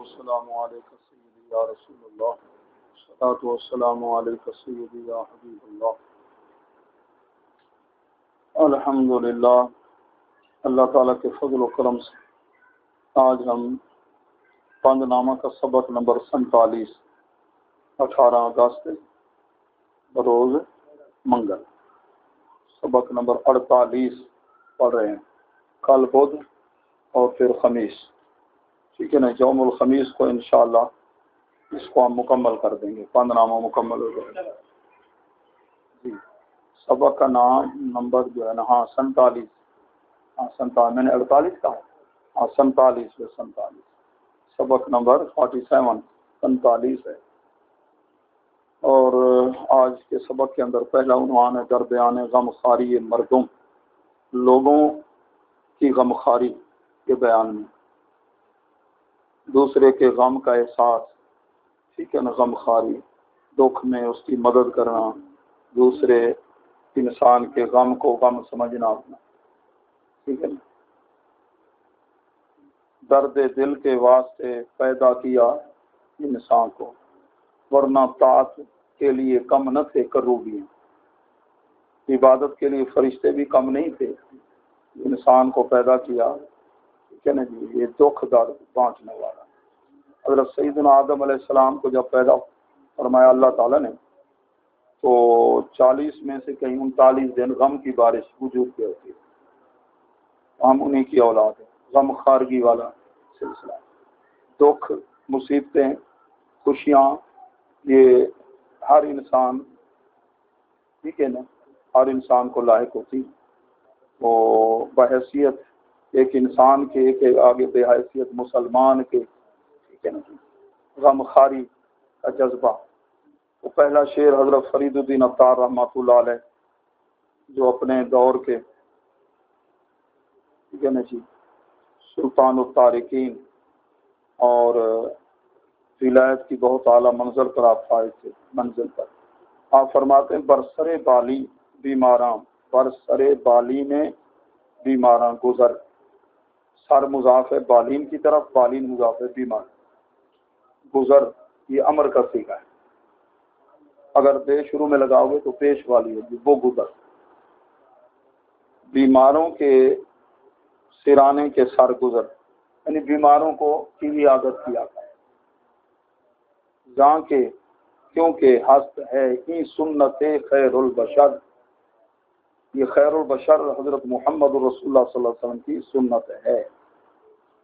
والسلام عليك سيدي يا رسول الله الصلاة والسلام عليك سيدي يا حبيب الله الحمدللہ اللہ تعالیٰ کے فضل و کرم سے آج ہم پند نامہ کا سبق نمبر 47 18 اگست بروز منگل سبق نمبر 48 پڑھ رہے ہیں، کل بدھ اور پھر خمیس، ٹھیک ہے نا؟ یوم الخمیس کو انشاءاللہ اس کو ہم مکمل کر دیں گے، پند نامہ مکمل ہو جائے گا جی۔ سبق کا نام نمبر جو ہے نا 47 میں نے 48 کہا، 47 سبق نمبر 47 ہے۔ اور آج کے سبق کے اندر پہلا عنوان ہے در بیان غم خاری مردم، لوگوں کی غم خاری کے بیان میں، دوسرے کے غم کا احساس، ٹھیک ہے نا؟ غم خاری، دکھ میں اس کی مدد کرنا، دوسرے انسان کے غم کو غم سمجھنا اپنا، ٹھیک ہے نا؟ درد دل کے واسطے پیدا کیا انسان کو، ورنہ طاعت کے لیے کم نہ تھے کروبیاں، عبادت کے لیے فرشتے بھی کم نہیں تھے، انسان کو پیدا کیا، ٹھیک ہے نا جی؟ یہ دکھ درد بانٹنے والا۔ حضرت سیدنا آدم علیہ السلام کو جب پیدا فرمایا اللہ تعالیٰ نے، تو 40 میں سے کہیں 39 دن غم کی بارش وجود پہ ہوتی ہے، ہم انہیں کی اولاد ہیں۔ غم خارگی والا سلسلہ، دکھ، مصیبتیں، خوشیاں، یہ ہر انسان، ٹھیک ہے نا، ہر انسان کو لاحق ہوتی، وہ بحیثیت ایک انسان کے، ایک آگے بحیثیت مسلمان کے، ٹھیک ہے نا، غم خاری کا جذبہ۔ وہ پہلا شعر حضرت فرید الدین عطار رحمۃ اللہ علیہ، جو اپنے دور کے، ٹھیک ہے نا جی، سلطان الطارقین اور ولایت کی بہت اعلیٰ منزل پر آپ فائز تھے، منزل پر آپ فرماتے ہیں برسر بالی بیماراں، برسر بالی میں بیماراں گزر، سر مضاف ہے بالین کی طرف، بالین مضاف ہے بیمار، گزر یہ امر کا صیغہ ہے، اگر بے شروع میں لگاؤ گے تو پیش والی ہوگی، وہ گزر، بیماروں کے سرانے کے سر گزر، یعنی بیماروں کو کی عادت کیا ہے، جہاں کے کیونکہ ہست ہے ہی سنت خیر البشر، یہ خیر البشر حضرت محمد رسول اللہ صلی اللہ علیہ وسلم کی سنت ہے،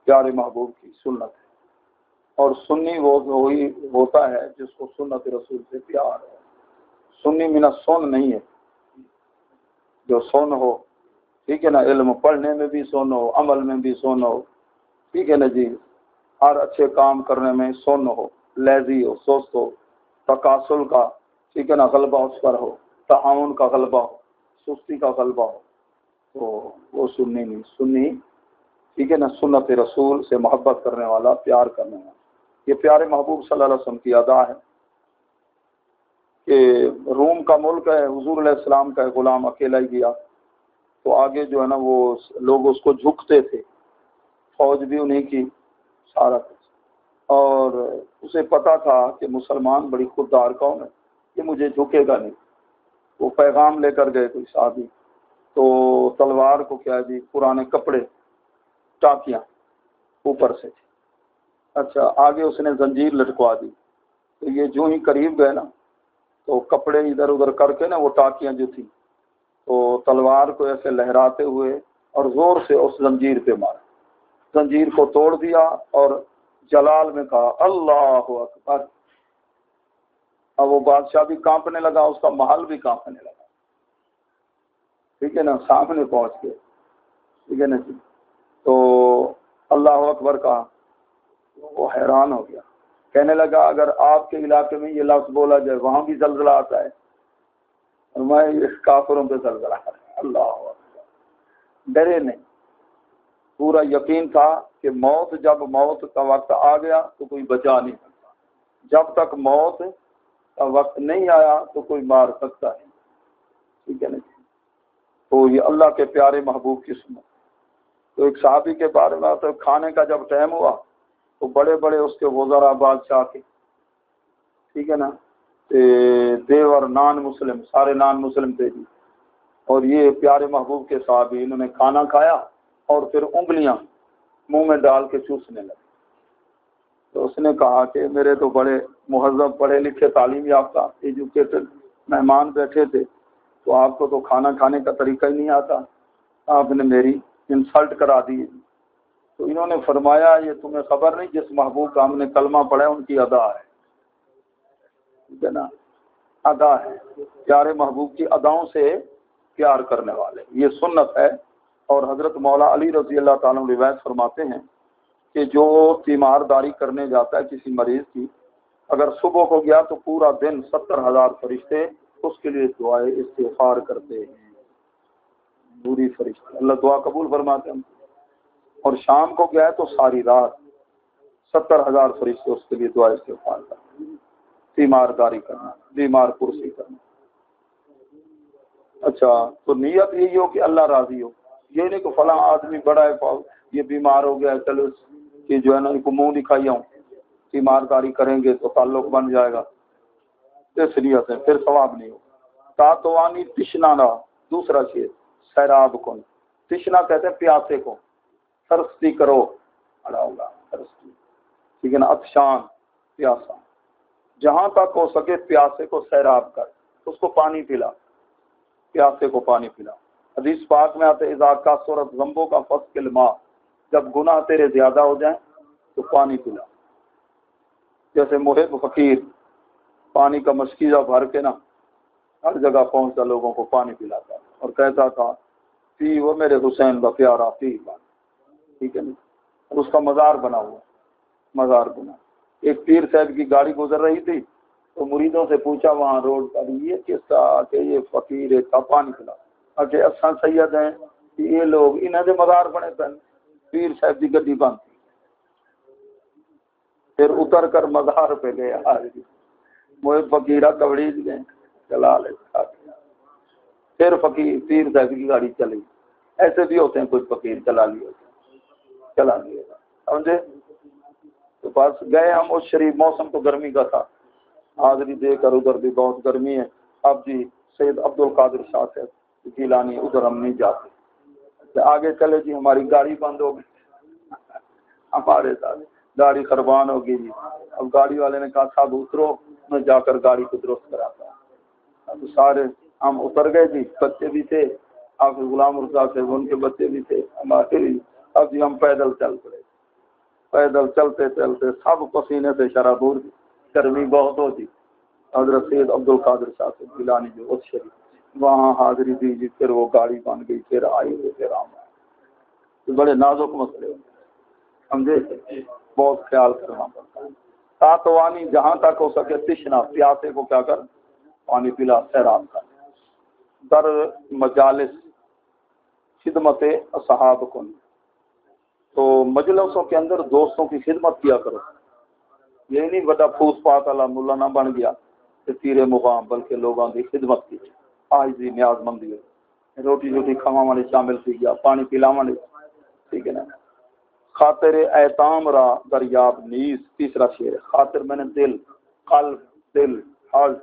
پیارے محبوب کی سنت ہے۔ اور سنی وہ وہی ہوتا ہے جس کو سنت رسول سے پیار ہے، سنی من السن نہیں ہے، جو سن ہو، ٹھیک ہے نا، علم پڑھنے میں بھی سن ہو، عمل میں بھی سن ہو، ٹھیک ہے نا جی، ہر اچھے کام کرنے میں سن ہو، لیزی ہو، سست ہو، تکاسل کا، ٹھیک ہے نا، غلبہ اس پر ہو، تعاون کا غلبہ ہو، سستی کا غلبہ ہو، تو وہ سنی نہیں، سنی، ٹھیک ہے نا، سنت رسول سے محبت کرنے والا، پیار کرنے والا۔ یہ پیارے محبوب صلی اللہ علیہ وسلم کی ادا ہے کہ روم کا ملک ہے، حضور علیہ السلام کا غلام اکیلا ہی گیا، تو آگے جو ہے نا وہ لوگ اس کو جھکتے تھے، فوج بھی انہیں کی، سارا کچھ، اور اسے پتا تھا کہ مسلمان بڑی خوددار قوم ہے، یہ مجھے جھکے گا نہیں۔ وہ پیغام لے کر گئے کوئی صحابی، تو تلوار کو کیا جی، پرانے کپڑے، ٹاکیاں اوپر سے تھی، اچھا آگے اس نے زنجیر لٹکوا دی، تو یہ جو ہی قریب گئے نا، تو کپڑے ادھر ادھر کر کے نا، وہ ٹاکیاں جو تھی، تو تلوار کو ایسے لہراتے ہوئے اور زور سے اس زنجیر پہ مارا، زنجیر کو توڑ دیا اور جلال میں کہا اللہ اکبر۔ اب وہ بادشاہ بھی کانپنے لگا، اس کا محل بھی کانپنے لگا، ٹھیک ہے نا، سامنے پہنچ کے، ٹھیک ہے نا جی، تو اللہ اکبر کہا، وہ حیران ہو گیا، کہنے لگا اگر آپ کے علاقے میں یہ لفظ بولا جائے وہاں بھی زلزلہ آتا ہے، اور میں اس کافروں پہ زلزلہ آتا ہے، اللہ اکبر۔ ڈرے نہیں، پورا یقین تھا کہ موت، جب موت کا وقت آ گیا تو کوئی بچا نہیں سکتا، جب تک موت کا وقت نہیں آیا تو کوئی مار سکتا ہے، ٹھیک ہے نا۔ تو یہ اللہ کے پیارے محبوب کی سنت۔ تو ایک صحابی کے بارے میں آتا ہے، کھانے کا جب ٹائم ہوا تو بڑے بڑے اس کے وزراء بادشاہ کے، ٹھیک ہے نا، دیور نان مسلم، سارے نان مسلم تھے جی، اور یہ پیارے محبوب کے صحابی، انہوں نے کھانا کھایا اور پھر انگلیاں منہ میں ڈال کے چوسنے لگے۔ تو اس نے کہا کہ میرے تو بڑے مہذب، پڑھے لکھے، تعلیم یافتہ، ایجوکیٹڈ مہمان بیٹھے تھے، تو آپ کو تو کھانا کھانے کا طریقہ ہی نہیں آتا، آپ نے میری انسلٹ کرا دی۔ تو انہوں نے فرمایا یہ تمہیں خبر نہیں، جس محبوب کا ہم نے کلمہ پڑھا ہے ان کی ادا ہے، ٹھیک ہے نا، ادا ہے، پیارے محبوب کی اداؤں سے پیار کرنے والے، یہ سنت ہے۔ اور حضرت مولا علی رضی اللہ تعالیٰ عنہ روایت فرماتے ہیں کہ جو تیمارداری کرنے جاتا ہے کسی مریض کی، اگر صبح کو گیا تو پورا دن 70,000 فرشتے اس کے لیے دعائے استغفار کرتے ہیں، پوری فرشتے، اللہ دعا قبول فرماتے ہیں۔ اور شام کو گیا ہے تو ساری رات 70,000 فرشتے اس کے لیے دعائے استغفار کرتے ہیں۔ تیمارداری کرنا، بیمار پرسی کرنا۔ اچھا، تو نیت یہی ہو کہ اللہ راضی ہو، یہ نہیں کہ فلاں آدمی بڑا ہے، یہ بیمار ہو گیا ہے، چلو کہ جو ہے نا ان کو منہ دکھائی ہوں، تیمارداری کریں گے تو تعلق بن جائے گا، اس نیت ہے، پھر ثواب نہیں ہوگا۔ تاتوانی تشنا نہ، دوسرا چیز سیراب کن، تشنا کہتے ہیں پیاسے کو، ترستی کرو، اڑا ہوگا ترستی، ٹھیک ہے نا، عطشان، پیاسا، جہاں تک ہو سکے پیاسے کو سیراب کر، اس کو پانی پلا، پیاسے کو پانی پلا۔ حدیث پاک میں آتے اذا کثرت ذنبوں کا فسقل ماء، جب گناہ تیرے زیادہ ہو جائیں تو پانی پلا۔ جیسے محب فقیر پانی کا مشکیزہ بھر کے نا ہر جگہ پہنچتا لوگوں کو پانی پلاتا اور کہتا تھا پی وہ میرے حسین کا پیارا پی پانی، ٹھیک ہے نا، اور اس کا مزار بنا ہوا، مزار بنا۔ ایک پیر صاحب کی گاڑی گزر رہی تھی تو مریدوں سے پوچھا وہاں روڈ پر یہ کس طرح کہ یہ فقیر ہے کا پانی پلا، اچھا اساں سید ہیں کہ یہ لوگ انہوں نے مزار بنے پہن، پیر صاحب کی گڈی بند، پھر اتر کر مزار پہ گئے، حاضری وہ فقیرہ کبڑی گئے چلا لے، پھر فقیر پیر صاحب کی گاڑی چلی۔ ایسے بھی ہوتے ہیں کچھ فقیر چلا لیے گا، سمجھے؟ تو بس گئے ہم اس شریف، موسم تو گرمی کا تھا، حاضری دے کر ادھر بھی بہت گرمی ہے، اب جی سید عبد القادر شاہ صاحب گیلانی ادھر ہم نہیں جاتے، آگے چلے جی ہماری گاڑی بند ہو گئی، ہمارے ساتھ گاڑی قربان ہوگی جی۔ اب گاڑی والے نے کہا صاحب اترو، میں جا کر گاڑی کو درست کراتا ہوں۔ اب سارے ہم اتر گئے جی، بچے بھی تھے، آپ غلام مرزا سے ان کے بچے بھی تھے ہمارے بھی۔ اب جی ہم پیدل چل پڑے، پیدل چلتے چلتے سب پسینے سے شرابور، گرمی بہت ہوتی۔ حضرت سید عبد القادر شاہ سے گیلانی جو اس شریف وہاں حاضری دی جی، پھر وہ گاڑی بن گئی، پھر آئی تو پھر ہم آئے۔ بڑے نازک مسئلے ہوتے ہیں، سمجھے، بہت خیال کرنا پڑتا ہے۔ تاتوانی جہاں تک ہو سکے تشنا، پیاسے کو کیا کر پانی پلا، سیراب کر۔ در مجالس خدمت اصحاب کن، تو مجلسوں کے اندر دوستوں کی خدمت کیا کرو، یہ نہیں بڑا پھوس پات والا ملا نہ بن گیا کہ تیرے مقام، بلکہ لوگوں کی خدمت کی، عاجزی نیاز مندی، روٹی روٹی کھاوا والے شامل تھی گیا، پانی پلاوا والے، ٹھیک ہے نا۔ خاطر ایتام را دریاب نیز، تیسرا شعر، خاطر میں نے دل، قلب، دل، حرف،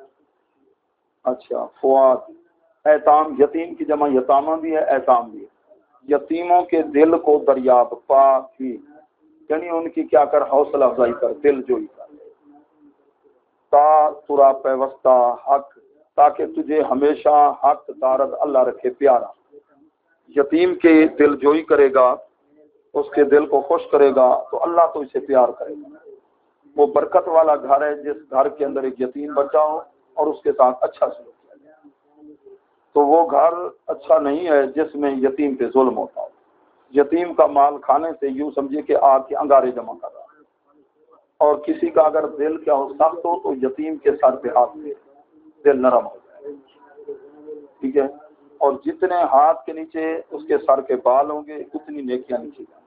اچھا فؤاد، ایتام یتیم کی جمع یتامہ بھی ہے، ایتام بھی ہے، یتیموں کے دل کو دریاب پا کی، یعنی ان کی کیا کر حوصلہ افزائی کر، دل جوئی کر، تا ترا پیوستہ حق، تاکہ تجھے ہمیشہ حق دارد اللہ رکھے پیارا۔ یتیم کے دل جوئی کرے گا، اس کے دل کو خوش کرے گا تو اللہ تو اسے پیار کرے گا۔ وہ برکت والا گھر ہے جس گھر کے اندر ایک یتیم بچہ ہو اور اس کے ساتھ اچھا سلوک کیا جائے، تو وہ گھر اچھا نہیں ہے جس میں یتیم پہ ظلم ہوتا ہو۔ یتیم کا مال کھانے سے یوں سمجھے کہ آگ کے انگارے جمع کر رہا ہے، اور کسی کا اگر دل کیا ہو سخت ہو تو یتیم کے سر پہ ہاتھ دے، دل نرم ہو جائے، ٹھیک ہے، اور جتنے ہاتھ کے نیچے اس کے سر کے بال ہوں گے اتنی نیکیاں لکھی جائیں۔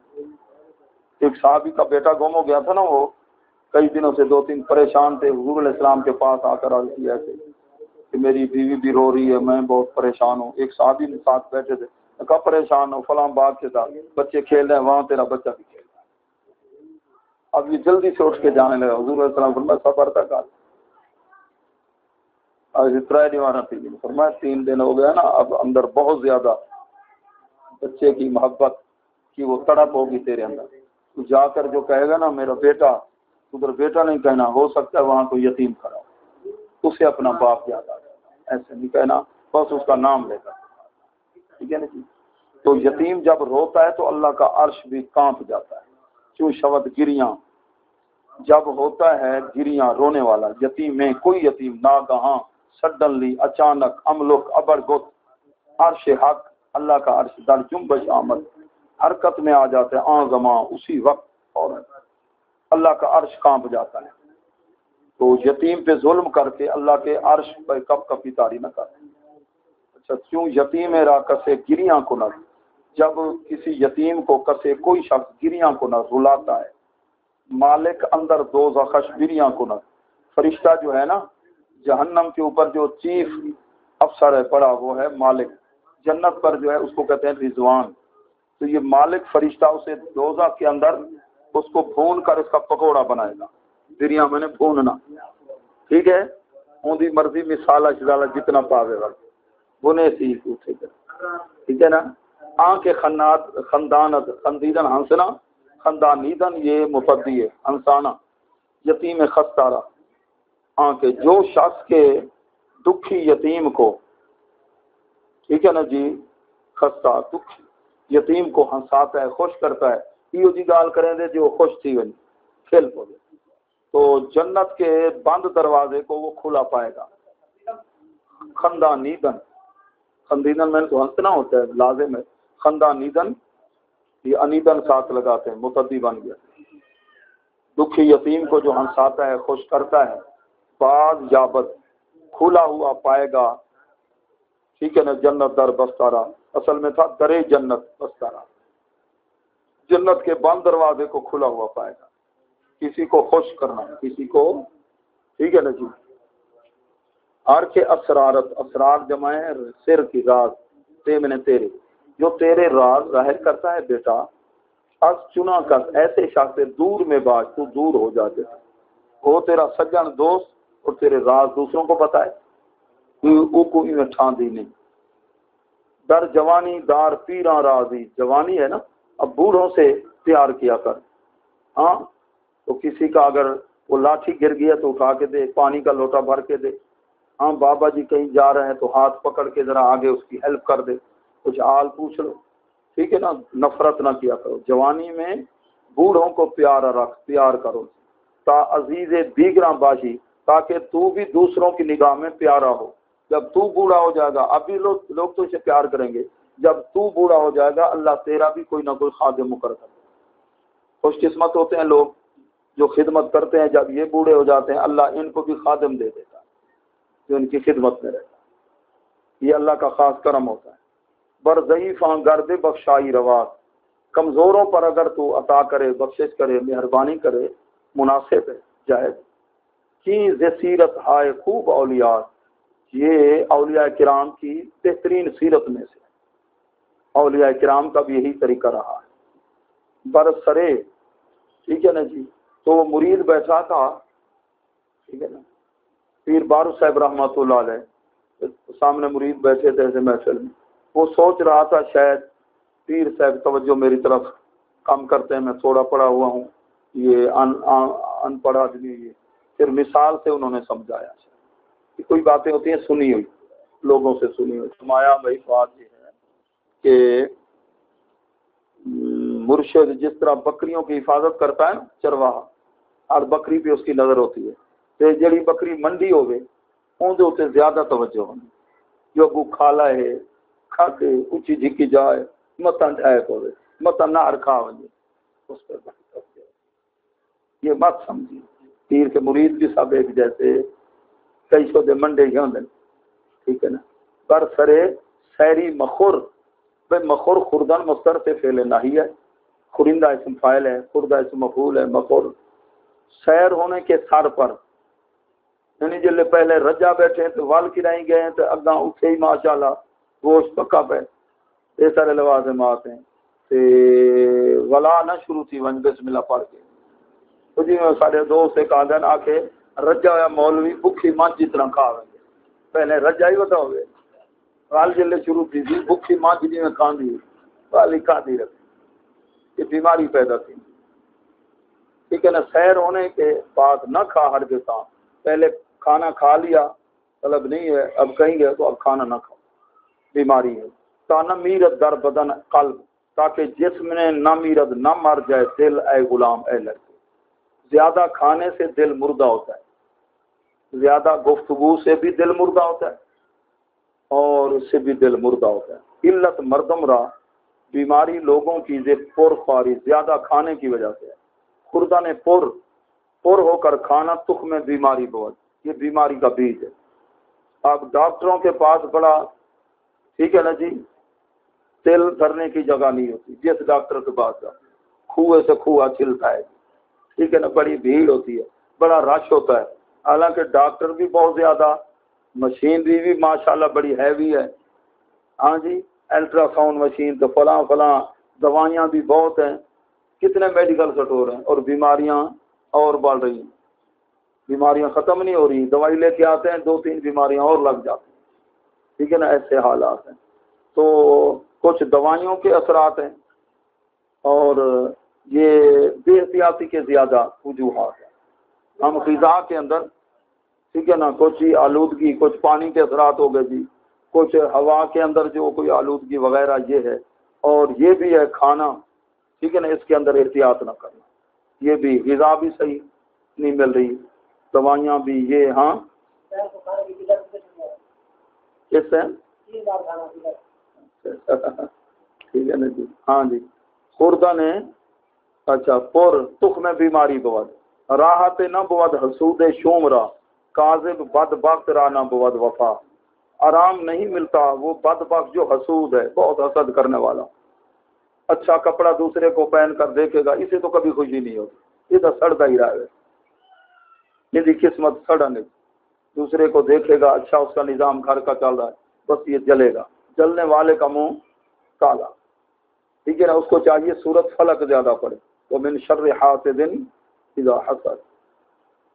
ایک صحابی کا بیٹا گم ہو گیا تھا نا، وہ کئی دنوں سے 2-3 پریشان تھے، حضور علیہ السلام کے پاس آ کر عرض کیا کہ میری بیوی بھی رو رہی ہے، میں بہت پریشان ہوں۔ ایک صحابی نے ساتھ بیٹھے تھے، کہا پریشان ہو فلاں باغ کے ساتھ بچے کھیل رہے ہیں، وہاں تیرا بچہ بھی کھیل رہا ہے، اب یہ جلدی سے اٹھ کے جانے لگا. حضور علیہ السلام فرمایا صبر تک آج اتنا دیوانہ تھی. فرمایا 3 دن ہو گیا نا, اب اندر بہت زیادہ بچے کی محبت کی وہ تڑپ ہوگی تیرے اندر. تو جا کر جو کہے گا نا میرا بیٹا, ادھر بیٹا نہیں کہنا, ہو سکتا ہے وہاں کوئی یتیم کھڑا ہو, اسے اپنا باپ یاد آ جائے. ایسے نہیں کہنا, بس اس کا نام لے کر. ٹھیک ہے نا جی. تو یتیم جب روتا ہے تو اللہ کا عرش بھی کانپ جاتا ہے. چوں شبد گریاں جب ہوتا ہے, گریاں رونے والا یتیم میں کوئی یتیم ناگہاں سڈنلی اچانک املک ابر گت عرش حق اللہ کا عرش در جنبش آمد حرکت میں آ جاتا ہے. آن زمان اسی وقت اور اللہ کا عرش کانپ جاتا ہے. تو یتیم پہ ظلم کر کے اللہ کے عرش پہ کب کبھی تاری نہ کرتے. اچھا, کیوں یتیم را کسے گریاں کو نہ, جب کسی یتیم کو کسے کوئی شخص گریاں کو نہ رلاتا ہے, مالک اندر دوزخش گریاں کو نہ. فرشتہ جو ہے نا جہنم کے اوپر جو چیف افسر ہے پڑا وہ ہے مالک, جنت پر جو ہے اس کو کہتے ہیں رضوان. تو یہ مالک فرشتہ اسے دوزخ کے اندر اس کو بھون کر اس کا پکوڑا بنائے گا. گریاں میں نے بھوننا, ٹھیک ہے, اون دی مرضی مثالہ شدالہ جتنا پاوے گا بنے سی اٹھے گا. ٹھیک ہے نا. آنکھ خندانت خندیدن ہنسنا, خندانیدن یہ مفدی ہے ہنسانا, یتیم خستارہ آنکھ جو شخص کے دکھی یتیم کو, ٹھیک ہے نا جی, خستہ دکھی یتیم کو ہنساتا ہے خوش کرتا ہے. یہ جی گال کریں دے جو خوش تھی گئی کھیل پڑے تو جنت کے بند دروازے کو وہ کھلا پائے گا. خندانیدن, خندیدن میں تو ہنسنا ہوتا ہے لازم ہے. خندانیدن یہ انیدن ساتھ لگاتے ہیں متعدی بن گیا. دکھی یتیم کو جو ہنساتا ہے خوش کرتا ہے, باز یابت کھلا ہوا پائے گا. ٹھیک ہے نا. جنت در بستارا اصل میں تھا درے جنت بستارا, جنت کے بند دروازے کو کھلا ہوا پائے گا. کسی کو خوش کرنا کسی کو, ٹھیک ہے نا جی. ہر کے اسرارت, اسرار جمع ہے سر کی راز, تے میں نے تیرے جو تیرے راز ظاہر کرتا ہے بیٹا. از چنا کر ایسے شخص سے دور میں باش تو دور ہو جاتے, وہ تیرا سجن دوست اور تیرے راز دوسروں کو بتائے, وہ کوئی میں ٹھان دی نہیں. در جوانی دار پیراں راضی, جوانی ہے نا, اب بوڑھوں سے پیار کیا کر. ہاں, تو کسی کا اگر وہ لاٹھی گر گیا تو اٹھا کے دے, پانی کا لوٹا بھر کے دے. ہاں, بابا جی کہیں جا رہے ہیں تو ہاتھ پکڑ کے ذرا آگے اس کی ہیلپ کر دے, کچھ حال پوچھ لو. ٹھیک ہے نا. نفرت نہ کیا کرو. جوانی میں بوڑھوں کو پیار کرو. تا عزیز دیگراں باشی, تاکہ تو بھی دوسروں کی نگاہ میں پیارا ہو. جب تو بوڑھا ہو جائے گا, ابھی لوگ تو اسے پیار کریں گے, جب تو بوڑھا ہو جائے گا اللہ تیرا بھی کوئی نہ کوئی خادم مقرر کر دے. خوش قسمت ہوتے ہیں لوگ جو خدمت کرتے ہیں. جب یہ بوڑھے ہو جاتے ہیں اللہ ان کو بھی خادم دے دیتا ہے جو ان کی خدمت میں رہتا ہے. یہ اللہ کا خاص کرم ہوتا ہے. بر ضعیفاں گرد بخشائی رواز, کمزوروں پر اگر تو عطا کرے, بخشش کرے, مہربانی کرے, مناسب ہے جائز. کی زیرت ہائے خوب اولیاء, یہ اولیاء کرام کی بہترین سیرت میں سے. اولیاء کرام کا بھی یہی طریقہ رہا ہے. برسرے, ٹھیک ہے نا جی. تو وہ مرید بیٹھا تھا, ٹھیک ہے نا, پیر بارو صاحب رحمۃ اللہ علیہ سامنے مرید بیٹھے تھے ایسے محفل میں. وہ سوچ رہا تھا شاید پیر صاحب توجہ میری طرف کم کرتے ہیں, میں تھوڑا پڑھا ہوا ہوں, یہ ان پڑھ آدمی. یہ پھر مثال سے انہوں نے سمجھایا کہ کوئی باتیں ہوتی ہیں سنی ہوئی, لوگوں سے سنی ہوئی. فرمایا بھائی بات یہ ہے کہ مرشد جس طرح بکریوں کی حفاظت کرتا ہے چرواہا, ہر بکری پہ اس کی نظر ہوتی ہے. تو جڑی بکری منڈی ہوگی اندر اتنے زیادہ توجہ ہونی, جو کو کھالا ہے کھا کے اچھی جھکی جائے, متن ٹھیک ہوئے, متن نہ رکھا ہو جائے, اس پر توجہ. یہ مت سمجھی. پیر کے مرید بھی سب ایک جیسے, کئی سو دے منڈے ہی ہوندے, ٹھیک ہے نا. پر سرے سیری مخور, بے مخور خوردن مستر سے فعل نہی ہے, خورندہ اسم فاعل ہے, خوردہ اسم مفعول ہے. مخور سیر ہونے کے سر پر, یعنی جلے پہلے رجا بیٹھے ہیں تو وال کی رہیں گئے ہیں تو اگاں اٹھے ہی ماشاءاللہ گوشت پکا پہ, یہ سارے لوازمات ہیں. تے ولا نہ شروع تھی ون بسم اللہ پڑھ کے, تو جی میں سارے دوست ایک آدھن آ کے رجا ہوا مولوی بکھی ماں جتنا کھا گئے پہلے رجا ہی بتاؤ گے غال جلے شروع کی تھی بکھی ماں جی میں کھاندی والی کھاندی رکھی یہ بیماری پیدا تھی ٹھیک ہے نا سیر ہونے کے بعد نہ کھا ہر دیتا پہلے کھانا کھا لیا طلب نہیں ہے اب کہیں گے تو اب کھانا نہ کھاؤ بیماری ہے تانا میرت در بدن قلب تاکہ جسم نے نہ میرت نہ مر جائے دل اے غلام اے لڑکے زیادہ کھانے سے دل مردہ ہوتا ہے زیادہ گفتگو سے بھی دل مردہ ہوتا ہے اور اس سے بھی دل مردہ ہوتا ہے علت مردم را بیماری لوگوں کی پر خواری زیادہ کھانے کی وجہ سے ہے خوردہ نے پر ہو کر کھانا تخ میں بیماری بہت یہ بیماری کا بیج ہے اب ڈاکٹروں کے پاس بڑا ٹھیک ہے نا جی تیل دھرنے کی جگہ نہیں ہوتی جس ڈاکٹر کے پاس جاؤ کنویں سے کنواں چلتا ہے ٹھیک ہے نا بڑی بھیڑ ہوتی ہے بڑا رش ہوتا ہے حالانکہ ڈاکٹر بھی بہت زیادہ مشینری بھی ماشاءاللہ بڑی ہیوی ہے ہاں جی الٹرا ساؤنڈ مشین تو فلاں دوائیاں بھی بہت ہیں کتنے میڈیکل سٹور ہیں اور بیماریاں اور بڑھ رہی ہیں بیماریاں ختم نہیں ہو رہی دوائی لے کے آتے ہیں 2-3 بیماریاں اور لگ جاتی ہیں ٹھیک ہے نا ایسے حالات ہیں تو کچھ دوائیوں کے اثرات ہیں اور یہ بے احتیاطی کے زیادہ وجوہات ہیں ہم غذا کے اندر ٹھیک ہے نا کچھ ہی آلودگی کچھ پانی کے اثرات ہو گئے جی کچھ ہوا کے اندر جو کوئی آلودگی وغیرہ یہ ہے اور یہ بھی ہے کھانا ٹھیک ہے نا اس کے اندر احتیاط نہ کرنا یہ بھی غذا بھی صحیح نہیں مل رہی دوائیاں بھی یہ ہاں کس سے ٹھیک ہے نا جی ہاں جی خوردہ نے اچھا پر تخ میں بیماری بود راحت نہ بود حسود شوم را کاذب بد بخت را نہ بود وفا آرام نہیں ملتا وہ بد بخت جو حسود ہے بہت حسد کرنے والا اچھا کپڑا دوسرے کو پہن کر دیکھے گا اسے تو کبھی خوشی نہیں ہوتی یہ تو سڑتا ہی رہا ہے یہ قسمت سڑا نہیں دوسرے کو دیکھے گا اچھا اس کا نظام گھر کا چل رہا ہے بس یہ جلے گا جلنے والے کا منہ کالا ٹھیک ہے نا اس کو چاہیے سورت فلق زیادہ پڑے وہ من شر حاسد اذا حسد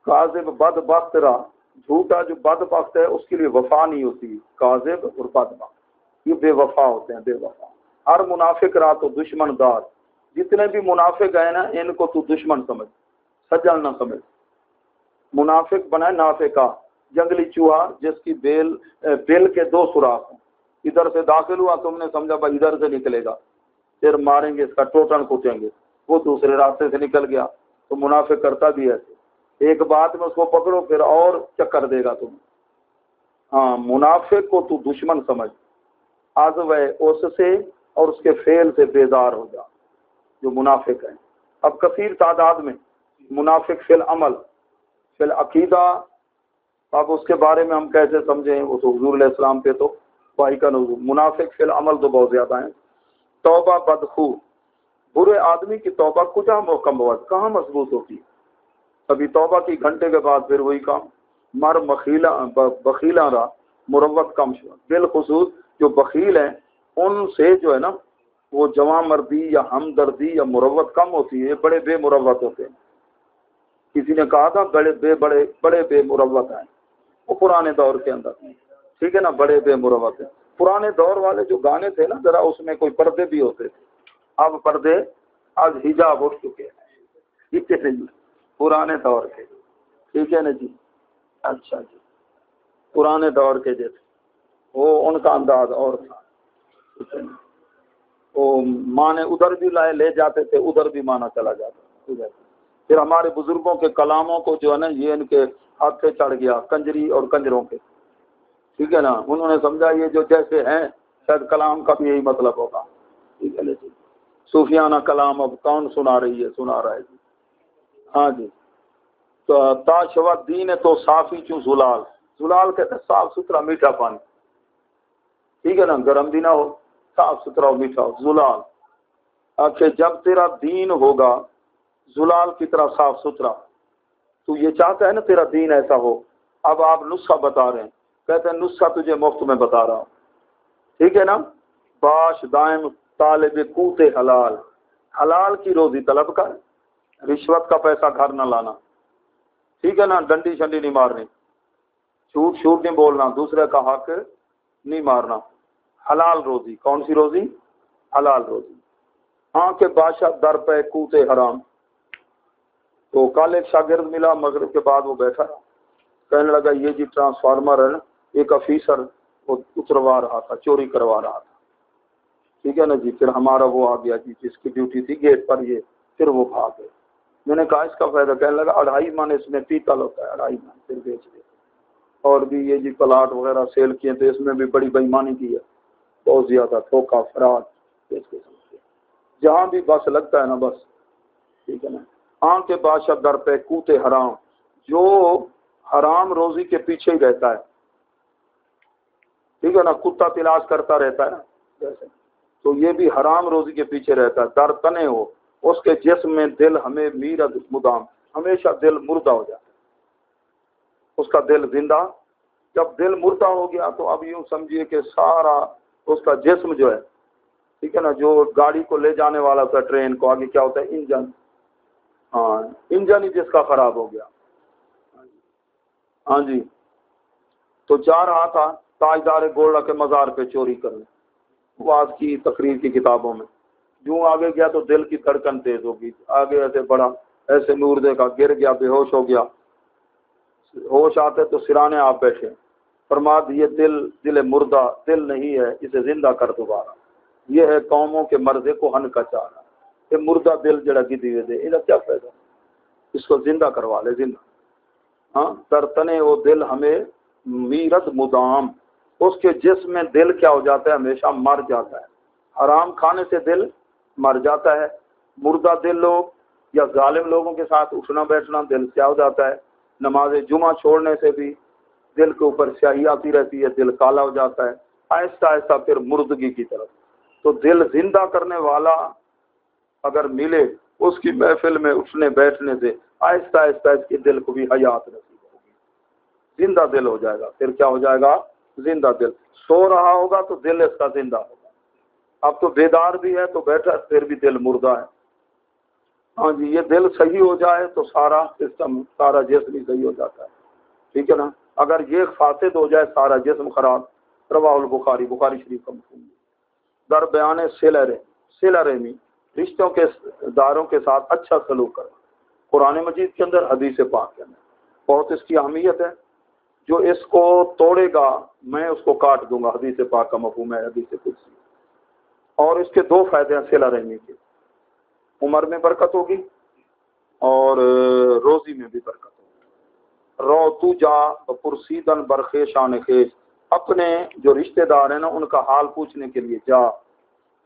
کاذب بد بخت را جھوٹا جو بد بخت ہے اس کے لیے وفا نہیں ہوتی کاذب اور بد بخت یہ بے وفا ہوتے ہیں بے وفا ہر منافق را تو دشمن دار جتنے بھی منافق ہیں نا ان کو تو دشمن سمجھ سجل نہ سمجھ منافق بنا نافقہ جنگلی چوہا جس کی بیل کے 2 سوراخ ہیں ادھر سے داخل ہوا تم نے سمجھا بھائی ادھر سے نکلے گا پھر ماریں گے اس کا ٹوٹن کوٹیں گے وہ دوسرے راستے سے نکل گیا تو منافق کرتا بھی ایسے ایک بات میں اس کو پکڑو پھر اور چکر دے گا تم ہاں منافق کو تو دشمن سمجھ آج وہ اس سے اور اس کے فعل سے بیزار ہو جا جو منافق ہیں اب کثیر تعداد میں منافق فی العمل فی العقیدہ اب اس کے بارے میں ہم کیسے سمجھیں وہ تو حضور علیہ السلام پہ تو واہی کا نزول منافق فی العمل تو بہت زیادہ ہیں توبہ بدخو برے آدمی کی توبہ کجا محکم بہت کہاں مضبوط ہوتی ابھی توبہ کی گھنٹے کے بعد پھر وہی کام مر بخیلا رہا مروت کم شو بالخصوص جو بخیل ہیں ان سے جو ہے نا وہ جواں مردی یا ہمدردی یا مروت کم ہوتی ہے بڑے بے مروت ہوتے ہیں کسی نے کہا تھا بڑے بے مروت ہیں وہ پرانے دور کے اندر ٹھیک ہے نا بڑے بے مروت ہیں پرانے دور والے جو گانے تھے نا ذرا اس میں کوئی پردے بھی ہوتے تھے اب پردے آج حجاب اٹھ چکے ہیں ٹھیک ہے جی پرانے دور کے ٹھیک ہے نا جی اچھا جی پرانے دور کے جیسے وہ ان کا انداز اور تھا وہ مانے ادھر بھی لے جاتے تھے ادھر بھی مانا چلا جاتا پھر ہمارے بزرگوں کے کلاموں کو جو ہے نا یہ ان کے ہاتھ سے چڑھ گیا کنجری اور کنجروں کے ٹھیک ہے نا انہوں نے سمجھا یہ جو جیسے ہیں شاید کلام کا بھی یہی مطلب ہوگا ٹھیک ہے نا جی صوفیانہ کلام اب کون سنا رہا ہے جی ہاں جی تو تاشوا دین تو صافی چوں زلال کہتے ہیں صاف ستھرا میٹھا پانی ٹھیک ہے نا گرم بھی نہ ہو صاف ستھرا ہو میٹھا ہو زلال اچھا جب تیرا دین ہوگا زلال کی طرح صاف ستھرا تو یہ چاہتا ہے نا تیرا دین ایسا ہو اب آپ نسخہ بتا رہے ہیں کہتے ہیں نسخہ تجھے مفت میں بتا رہا ہوں ٹھیک ہے نا باش دائم طالب قوت حلال کی روزی طلب کر رشوت کا پیسہ گھر نہ لانا، ٹھیک ہے نا، ڈنڈی شنڈی نہیں مارنی، جھوٹ نہیں بولنا، دوسرے کا حق نہیں مارنا، حلال روزی، کون سی روزی؟ حلال روزی۔ ہاں کہ بادشاہ در پہ کوتے حرام۔ تو کل ایک شاگرد ملا مغرب کے بعد، وہ بیٹھا کہنے لگا یہ جی ٹرانسفارمر ہے نا، ایک آفیسر وہ اتروا رہا تھا، چوری کروا رہا تھا، ٹھیک ہے نا جی، پھر ہمارا وہ آ گیا جی جس کی ڈیوٹی تھی گیٹ پر، یہ پھر وہ بھاگ گئے۔ میں نے کہا اس کا فائدہ، کہنے لگا 2.5 من اس میں پیتل ہوتا ہے، 2.5 من پھر بیچ دیتے، اور بھی یہ جی پلاٹ وغیرہ سیل کیے تو اس میں بھی بڑی بےایمانی کی ہے، بہت زیادہ دھوکہ فراڈ، جہاں بھی بس لگتا ہے نا بس، ٹھیک ہے نا۔ آنکھ کے بادشاہ در پہ کوتے حرام، جو حرام روزی کے پیچھے ہی رہتا ہے، ٹھیک ہے نا، کتا تلاش کرتا رہتا ہے نا جیسے، تو یہ بھی حرام روزی کے پیچھے رہتا ہے۔ در تنے ہو اس کے جسم میں دل ہمیں میرد مدام، ہمیشہ دل مردہ ہو جاتا ہے، اس کا دل زندہ، جب دل مردہ ہو گیا تو اب یوں سمجھیے کہ سارا اس کا جسم جو ہے، ٹھیک ہے نا، جو گاڑی کو لے جانے والا تھا ٹرین کو، آگے کیا ہوتا ہے؟ انجن، ہاں انجن ہی جس کا خراب ہو گیا، ہاں جی۔ تو جا رہا تھا تاجدار گولڈا کے مزار پہ چوری کرنے، واز کی تقریر کی کتابوں میں، جو آگے گیا تو دل کی دھڑکن تیز ہوگی، آگے ایسے بڑا ایسے نور دیکھا، گر گیا، بے ہوش ہو گیا، ہوش آتے تو سرانے آپ بیٹھے، فرما یہ دل مردہ دل نہیں ہے، اسے زندہ کر دوبارہ، یہ ہے قوموں کے مرضے کو ہن کا چارہ، یہ مردہ دل جڑا گدی ہوئے دے، یہ کیا فائدہ، اس کو زندہ کروا لے، زندہ۔ ہاں ترتنے وہ دل ہمیں میرت مدام، اس کے جسم میں دل کیا ہو جاتا ہے؟ ہمیشہ مر جاتا ہے، حرام کھانے سے دل مر جاتا ہے، مردہ دل لوگ یا ظالم لوگوں کے ساتھ اٹھنا بیٹھنا دل کیا ہو جاتا ہے، نماز جمعہ چھوڑنے سے بھی دل کے اوپر سیاہی آتی رہتی ہے، دل کالا ہو جاتا ہے، آہستہ آہستہ پھر مردگی کی طرف۔ تو دل زندہ کرنے والا اگر ملے اس کی محفل میں اٹھنے بیٹھنے سے آہستہ آہستہ اس کے دل کو بھی حیات نصیب ہوگی، زندہ دل ہو جائے گا، پھر کیا ہو جائے گا؟ زندہ دل۔ سو رہا ہوگا تو دل اس کا زندہ ہوگا، اب تو بیدار بھی ہے تو بیٹھا پھر بھی دل مردہ ہے۔ ہاں جی، یہ دل صحیح ہو جائے تو سارا سسٹم، سارا جسم ہی صحیح ہو جاتا ہے، ٹھیک ہے نا۔ اگر یہ فاسد ہو جائے سارا جسم خراب۔ رواہ البخاری، بخاری شریف کا مفہوم۔ در بیان صلہ رحمی، رشتوں کے داروں کے ساتھ اچھا سلوک کرنا، قرآن مجید کے اندر، حدیث پاک کے اندر بہت اس کی اہمیت ہے۔ جو اس کو توڑے گا میں اس کو کاٹ دوں گا، حدیث پاک کا مفہوم ہے، حدیث قدسی۔ اور اس کے 2 فائدے ہیں صلہ رحمی کے، عمر میں برکت ہوگی اور روزی میں بھی برکت ہوگی۔ رو تو جا پرسیدن برخیشان خیش، اپنے جو رشتہ دار ہیں نا ان کا حال پوچھنے کے لیے جا،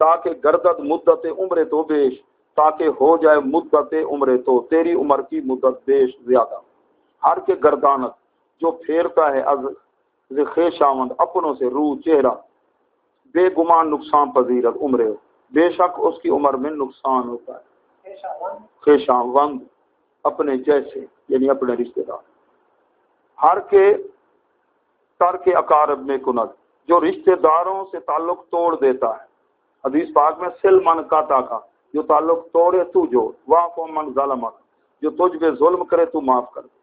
تاکہ گردت مدت عمر تو بیش، تاکہ ہو جائے مدت عمر تو تیری عمر کی مدت بیش زیادہ۔ ہر کے گردانت جو پھیرتا ہے از خیشاوند اپنوں سے روح چہرہ، بے گمان نقصان پذیرت عمر ہو، بے شک اس کی عمر میں نقصان ہوتا ہے۔ خیشاوند اپنے جیسے، یعنی اپنے رشتہ دار۔ ہر کے تر کے اقارب میں کنت، جو رشتہ داروں سے تعلق توڑ دیتا ہے، حدیث پاک میں سل من قاطع کا، جو تعلق توڑے تو جوڑ، واعف من ظلمک، جو تجھ پہ ظلم کرے تو معاف کر دے۔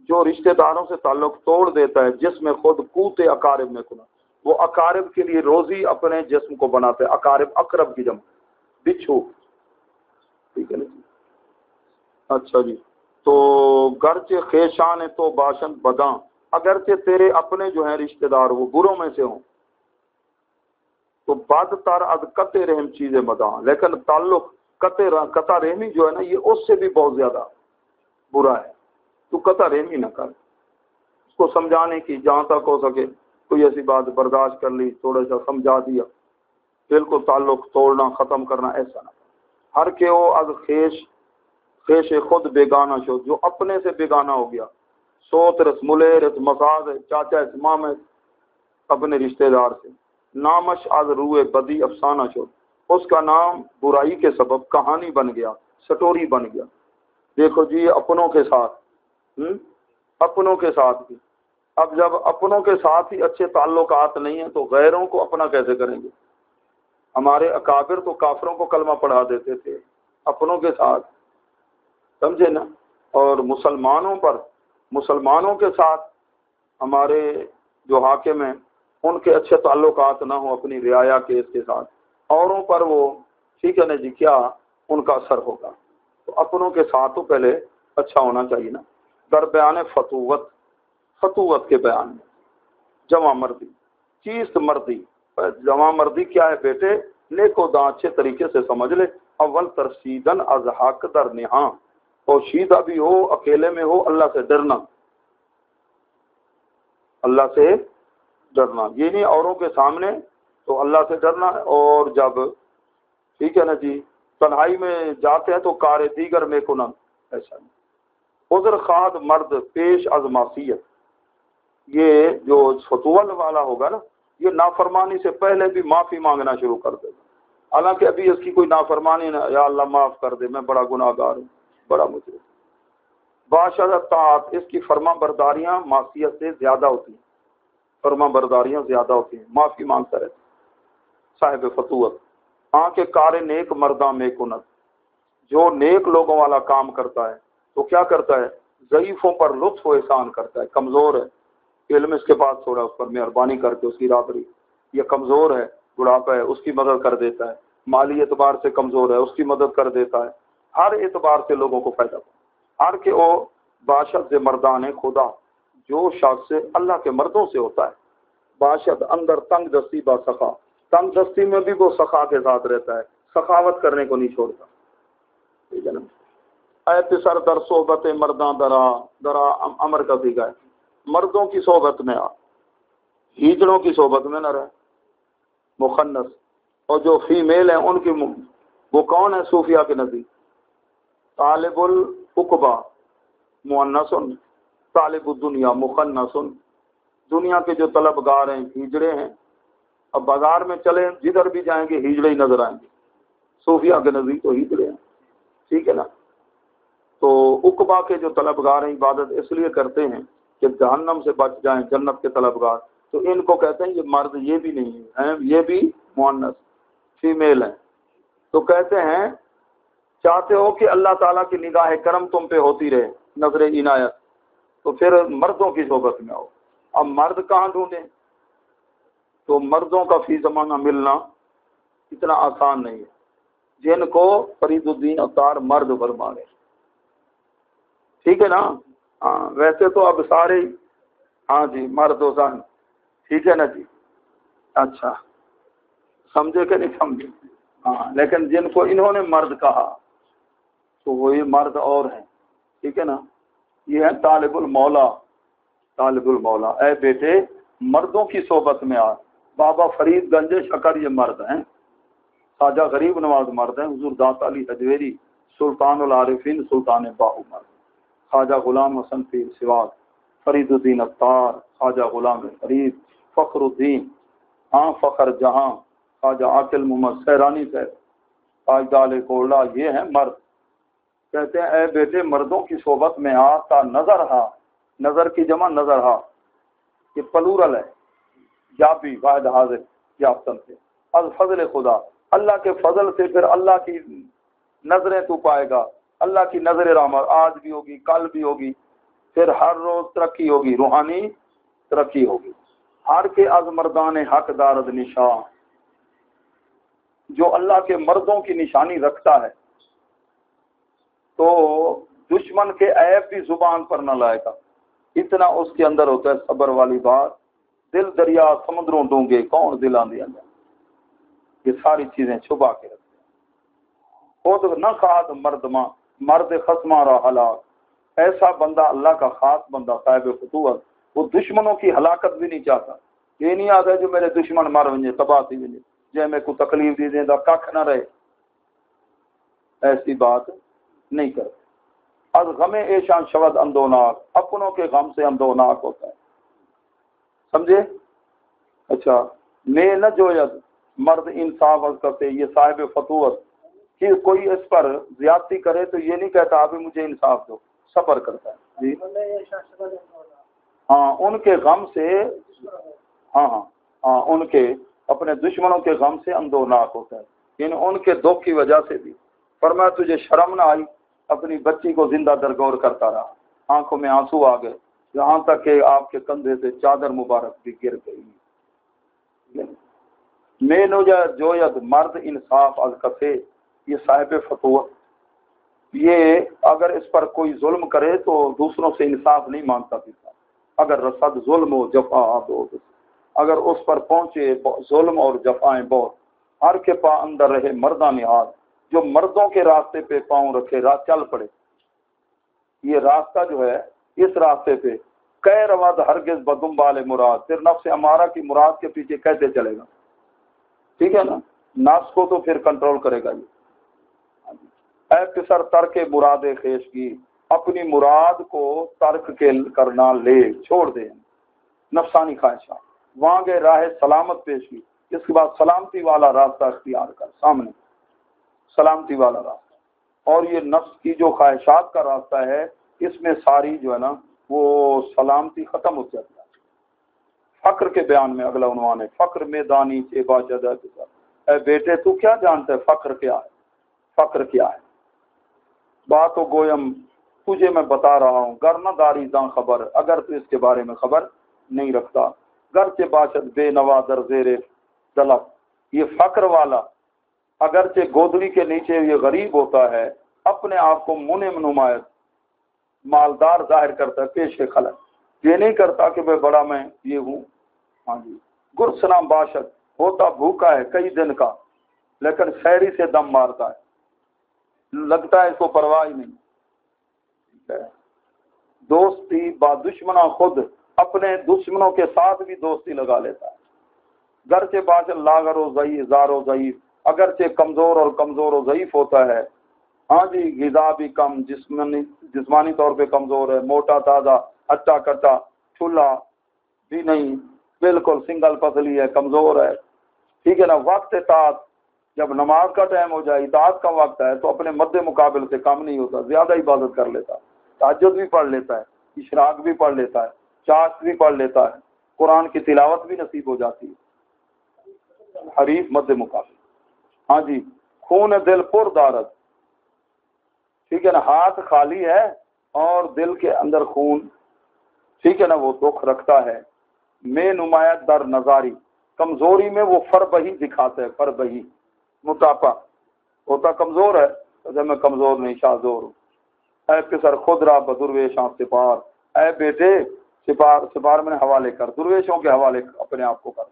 جو رشتہ داروں سے تعلق توڑ دیتا ہے جس میں خود قوت اقارب میں کنت، وہ اقارب کے لیے روزی اپنے جسم کو بناتے ہیں، اقارب اقرب کی جمع، بچھو، ٹھیک ہے نا جی۔ اچھا جی، تو گرچہ خیشان تو باشن بداں، اگرچہ تیرے اپنے جو ہیں رشتہ دار وہ بروں میں سے ہوں، تو بد تر از قطع رحم چیزیں مداں، لیکن تعلق قطع رحمی جو ہے نا یہ اس سے بھی بہت زیادہ برا ہے۔ تو قطع رحمی نہ کر، اس کو سمجھانے کی جہاں تک ہو سکے، کوئی ایسی بات برداشت کر لی، تھوڑا سا سمجھا دیا، بالکل تعلق توڑنا ختم کرنا ایسا نہ۔ ہر کے وہ از خیش خود بیگانہ شد، جو اپنے سے بیگانہ ہو گیا، سوت رس ملے رس مساز، چاچا اس مام اپنے رشتہ دار سے، نامش از روئے بدی افسانہ شد، اس کا نام برائی کے سبب کہانی بن گیا، سٹوری بن گیا۔ دیکھو جی اپنوں کے ساتھ، اپنوں کے ساتھ بھی، اب جب اپنوں کے ساتھ ہی اچھے تعلقات نہیں ہیں تو غیروں کو اپنا کیسے کریں گے؟ ہمارے اکابر تو کافروں کو کلمہ پڑھا دیتے تھے، اپنوں کے ساتھ سمجھے نا. اور مسلمانوں کے ساتھ ہمارے جو حاکم ہیں ان کے اچھے تعلقات نہ ہوں اپنی رعایا کے اس کے ساتھ، اوروں پر وہ ٹھیک ہے نا جی کیا ان کا اثر ہوگا. تو اپنوں کے ساتھ تو پہلے اچھا ہونا چاہیے نا. در بیان فتوت کے بیان میں جمع مردی چیست مردی. جمع مردی کیا ہے بیٹے؟ نیک و داں اچھے طریقے سے سمجھ لے. اول ترسیدن از حق در نہاں، پوشیدہ بھی ہو اکیلے میں ہو، اللہ سے ڈرنا، اللہ سے ڈرنا. یہ نہیں اوروں کے سامنے تو اللہ سے ڈرنا ہے، اور جب ٹھیک ہے نا جی تنہائی میں جاتے ہیں تو کار دیگر میں کنن، ایسا نہیں. عذر خواہد مرد پیش از معصیت، یہ جو فتول والا ہوگا نا یہ نافرمانی سے پہلے بھی معافی مانگنا شروع کر دے گا، حالانکہ ابھی اس کی کوئی نافرمانی نہ، یا اللہ معاف کر دے میں بڑا گناہ گار ہوں، بڑا مجرم. باشد طاعت، اس کی فرما برداریاں معصیت سے زیادہ ہوتی ہیں، فرما برداریاں زیادہ ہوتی ہیں، معافی مانگتا رہتا صاحب فتوت. کے کار نیک مرداں میں کنت، جو نیک لوگوں والا کام کرتا ہے تو کیا کرتا ہے؟ ضعیفوں پر لطف و احسان کرتا ہے. کمزور ہے، علم اس کے پاس تھوڑا، اس پر مہربانی کر کے اس کی رابری. یہ کمزور ہے، بڑھاپا ہے، اس کی مدد کر دیتا ہے. مالی اعتبار سے کمزور ہے، اس کی مدد کر دیتا ہے. ہر اعتبار سے لوگوں کو فائدہ ہر کے او باشد سے مردان خدا، جو شخص اللہ کے مردوں سے ہوتا ہے. باشد اندر تنگ دستی با سخا، تنگ دستی میں بھی وہ سخا کے ساتھ رہتا ہے، سخاوت کرنے کو نہیں چھوڑتا. ٹھیک ہے نا. اے پسر در صحبت مرداں درا امر کا بھی گائے، مردوں کی صحبت میں آ، ہیجڑوں کی صحبت میں نہ رہ. مخنث، اور جو فیمیل ہیں ان کی وہ کون ہے صوفیہ کے نزدیک؟ طالب العقبہ مؤنث، طالب الدنیا مخنث. دنیا کے جو طلبگار ہیں ہیجڑے ہیں. اب بازار میں چلیں جدھر بھی جائیں گے ہیجڑے ہی نظر آئیں گے. صوفیہ کے نزدیک تو ہیجڑے ہیں. ٹھیک ہے نا. تو عقبہ کے جو طلبگار ہیں عبادت اس لیے کرتے ہیں کہ جہنم سے بچ جائیں، جنت کے طلبگار. تو ان کو کہتے ہیں یہ مرد، یہ بھی نہیں ہیں، یہ بھی مؤنث فیمیل ہیں. تو کہتے ہیں چاہتے ہو کہ اللہ تعالیٰ کی نگاہ کرم تم پہ ہوتی رہے، نظر عنایت، تو پھر مردوں کی صحبت میں آؤ. اب مرد کہاں ڈھونڈیں؟ تو مردوں کا فی زمانہ ملنا اتنا آسان نہیں ہے، جن کو فرید الدین عطار مرد فرما رہے. ٹھیک ہے نا. ہاں ویسے تو اب سارے ہاں جی مرد و زن، ٹھیک ہے نا جی. اچھا سمجھے کہ نہیں سمجھے؟ ہاں لیکن جن کو انہوں نے مرد کہا تو وہی مرد اور ہیں. ٹھیک ہے نا. یہ ہے طالب المولا. طالب المولا، اے بیٹے مردوں کی صحبت میں آ. بابا فرید گنج شکر یہ مرد ہیں، خواجہ غریب نواز مرد ہیں، حضور داتا علی حجویری سلطان العارفین سلطان باہو مرد، خواجہ غلام حسن پیر سواد، فرید الدین عطار، خواجہ غلام فرید، فخر الدین فخر جہاں، خواجہ عاقل محمد سیرانی صاحب، تاجدار کوڑلا، یہ ہیں مرد. کہتے ہیں اے بیٹے مردوں کی صحبت میں آ تا نظر ہا. نظر کی جمع نظر ہا، یہ پلورل ہے، یا بھی واحد حاضر یافتن سے. از فضل خدا، اللہ کے فضل سے پھر اللہ کی نظریں تو پائے گا. اللہ کی نظر رحمت آج بھی ہوگی، کل بھی ہوگی، پھر ہر روز ترقی ہوگی، روحانی ترقی ہوگی. ہر کے از مردان حق دارد نشان، جو اللہ کے مردوں کی نشانی رکھتا ہے تو دشمن کے عیب بھی زبان پر نہ لائے گا. اتنا اس کے اندر ہوتا ہے صبر والی بات. دل دریا سمندروں ڈونگے کون دل آندیا جائے، یہ ساری چیزیں چھپا کے رکھتے ہیں. خود نہ خواہد مردما مرد خصما را ہلاک، ایسا بندہ اللہ کا خاص بندہ صاحب فتوت، وہ دشمنوں کی ہلاکت بھی نہیں چاہتا. یہ نہیں آتا جو میرے دشمن مر ونجے تباہ تھی ونجے جے میں کو تکلیف دی دیں دا کھ نہ رہے، ایسی بات نہیں کرتے. از غم ایشان شود اندوناک، اپنوں کے غم سے اندوناک ہوتا ہے. سمجھے؟ اچھا میں نہ جوید مرد انصاف از کرتے، یہ صاحب فتوت کہ کوئی اس پر زیادتی کرے تو یہ نہیں کہتا ابھی مجھے انصاف دو، صبر کرتا ہے. جی ہاں ان کے غم سے، ہاں ان کے اپنے دشمنوں کے غم سے اندوناک ہوتا ہے، یعنی ان کے دکھ کی وجہ سے بھی. فرمایا تجھے شرم نہ آئی اپنی بچی کو زندہ درگور کرتا رہا، آنکھوں میں آنسو آ گئے، یہاں تک کہ آپ کے کندھے سے چادر مبارک بھی گر گئی۔ میں جوید مرد انصاف از کفے، یہ صاحب فتوت، یہ اگر اس پر کوئی ظلم کرے تو دوسروں سے انصاف نہیں مانگتا پیتا، اگر رسد ظلم و جفا اگر اس پر پہنچے ظلم اور جفائیں بہت، ہر کے پا اندر رہے مردہ نہاد، جو مردوں کے راستے پہ پاؤں رکھے چل پڑے، یہ راستہ جو ہے اس راستے پہ کہہ رواد ہرگز بدنبال مراد، پھر نفس امارہ کی مراد کے پیچھے کیسے چلے گا؟ ٹھیک ہے نا، نفس کو تو پھر کنٹرول کرے گا یہ۔ اے پسر ترک مراد خیش کی، اپنی مراد کو ترک کے کرنا لے چھوڑ دے، نفسانی خواہشات، وہاں گئے راہ سلامت پیش کی، اس کے بعد سلامتی والا راستہ اختیار کر، سامنے سلامتی والا راستہ، اور یہ نفس کی جو خواہشات کا راستہ ہے اس میں ساری جو ہے نا وہ سلامتی ختم ہو جاتی ہے۔ فقر کے بیان میں اگلا عنوان ہے فقر میں دانی سے باجد ہے، اے بیٹے تو کیا جانتا ہے فقر کیا ہے؟ فقر کیا ہے؟ بات و گویم تجھے میں بتا رہا ہوں، گر نہ داری زاں خبر، اگر تو اس کے بارے میں خبر نہیں رکھتا، گر سے باشد بے نوا در زیر دلف، یہ فقر والا اگرچہ گودڑی کے نیچے یہ غریب ہوتا ہے، اپنے آپ کو منعم نمایت مالدار ظاہر کرتا ہے پیش خلق، یہ نہیں کرتا کہ بڑا میں یہ ہوں۔ ہاں جی، گرسنا باشد ہوتا بھوکا ہے کئی دن کا، لیکن شہری سے دم مارتا ہے، لگتا ہے اس کو پرواہ ہی نہیں۔ دوستی با دشمنا خود، اپنے دشمنوں کے ساتھ بھی دوستی لگا لیتا ہے۔ گرچہ باشد لاغر و ضعیف زار و ضعیف، اگرچہ کمزور و ضعیف ہوتا ہے، ہاں جی غذا بھی کم، جسمانی طور پہ کمزور ہے، موٹا تازہ اچھا کٹا چولہا بھی نہیں، بالکل سنگل پتلی ہے، کمزور ہے، ٹھیک ہے نا۔ وقت اطاعت، جب نماز کا ٹائم ہو جائے، اطاعت کا وقت ہے تو اپنے مد مقابل سے کم نہیں ہوتا، زیادہ عبادت کر لیتا، تہجد بھی پڑھ لیتا ہے، اشراق بھی پڑھ لیتا ہے، چاشت بھی پڑھ لیتا ہے، قرآن کی تلاوت بھی نصیب ہو جاتی ہے، حریف مد مقابل۔ ہاں جی، خون دل پر دارد، ٹھیک ہے نا، ہاتھ خالی ہے اور دل کے اندر خون، ٹھیک ہے نا، وہ دکھ رکھتا ہے۔ میں نمایت در نظاری، کمزوری میں وہ فربہی دکھاتا ہے، فربہی متاپا ہوتا کمزور ہے، تو میں کمزور نہیں شاذور ہوں۔ اے پسر خود را بدرویشاں سپار، اے بیٹے سپار میں حوالے کر، درویشوں کے حوالے اپنے آپ کو کر،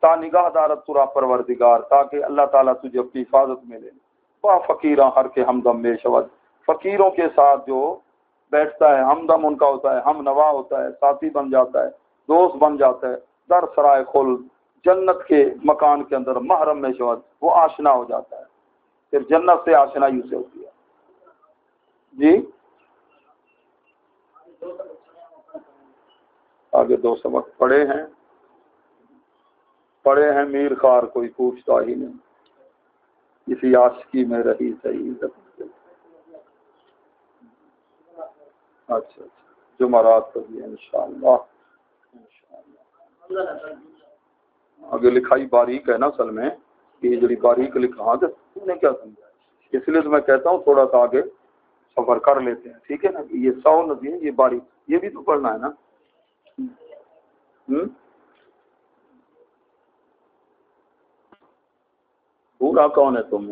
تا نگاہ دارت ترا پروردگار، تاکہ اللہ تعالیٰ تجھے اپنی حفاظت میں لے۔ با فقیراں ہر کے ہمدم میں شود، فقیروں کے ساتھ جو بیٹھتا ہے ہمدم ان کا ہوتا ہے، ہم نوا ہوتا ہے، ساتھی بن جاتا ہے، دوست بن جاتا ہے، در سرائے خلد، جنت کے مکان کے اندر محرم میں شود، وہ آشنا ہو جاتا ہے، پھر جنت سے آشنائی سے ہوتی ہے۔ جی آگے دو سبق پڑھے ہیں میر خار کوئی پوچھتا ہی نہیں، اسی عاشقی میں رہی صحیح۔ اچھا جمعرات کو بھی انشاءاللہ آگے لکھائی باریک ہے نا اصل میں، یہ جو باریک لکھا تو تم نے کیا سمجھا، اس لیے تو میں کہتا ہوں تھوڑا سا آگے سفر کر لیتے ہیں، ٹھیک ہے نا، یہ 100 ندی ہے، یہ باریک، یہ بھی تو پڑھنا ہے نا۔ پورا کون ہے تم